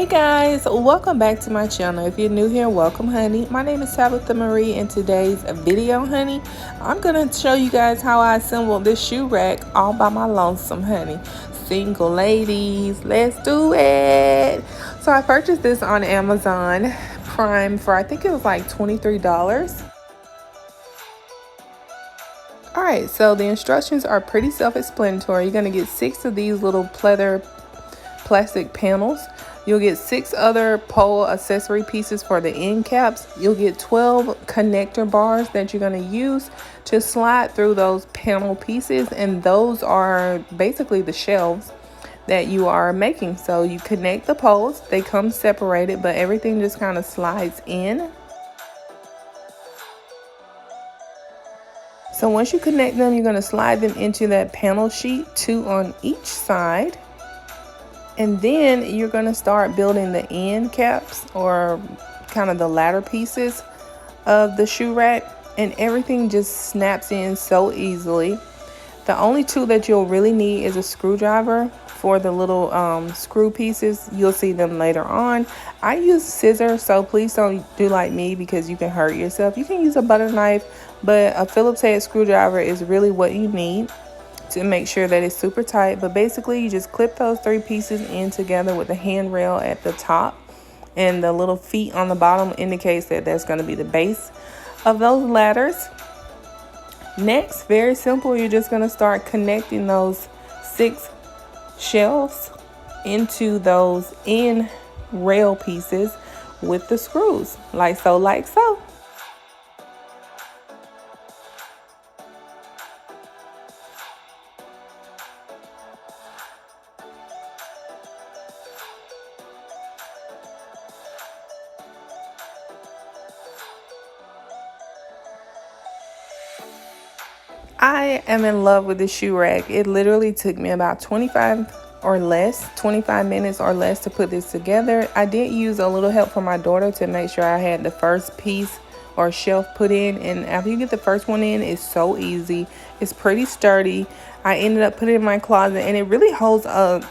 Hey guys, welcome back to my channel. If you're new here, welcome honey. My name is Tabitha Marie. In today's video, honey, I'm gonna show you guys how I assembled this shoe rack all by my lonesome, honey. Single ladies, let's do it. So I purchased this on Amazon Prime for I think it was like $23. Alright, so the instructions are pretty self-explanatory. You're gonna get 6 of these little pleather plastic panels. You'll get 6 other pole accessory pieces for the end caps. You'll get 12 connector bars that you're going to use to slide through those panel pieces, and those are basically the shelves that you are making. So you connect the poles, they come separated, but everything just kind of slides in. So once you connect them, you're going to slide them into that panel sheet, 2 on each side. And then you're going to start building the end caps, or kind of the ladder pieces of the shoe rack, and everything just snaps in so easily. The only tool that you'll really need is a screwdriver for the little screw pieces. You'll see them later on. I use scissors, so please don't do like me because you can hurt yourself. You can use a butter knife, but a Phillips head screwdriver is really what you need to make sure that it's super tight. But basically you just clip those 3 pieces in together with the handrail at the top, and the little feet on the bottom indicates that that's going to be the base of those ladders. Next, very simple, you're just going to start connecting those 6 shelves into those end rail pieces with the screws, like so, like so. I am in love with the shoe rack. It literally took me about 25 minutes or less to put this together. I did use a little help from my daughter to make sure I had the first piece or shelf put in, and after you get the first one in, it's so easy. It's pretty sturdy. I ended up putting it in my closet, and it really holds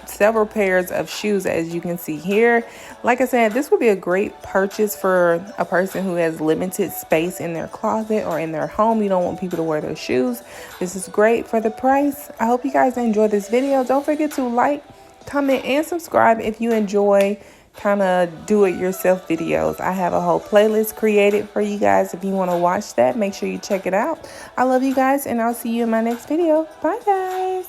several pairs of shoes, as you can see here. Like I said, this would be a great purchase for a person who has limited space in their closet or in their home. You don't want people to wear their shoes. This is great for the price. I hope you guys enjoyed this video. Don't forget to like, comment, and subscribe if you enjoy kind of do-it-yourself videos. I have a whole playlist created for you guys. If you want to watch that, make sure you check it out. I love you guys, and I'll see you in my next video. Bye guys.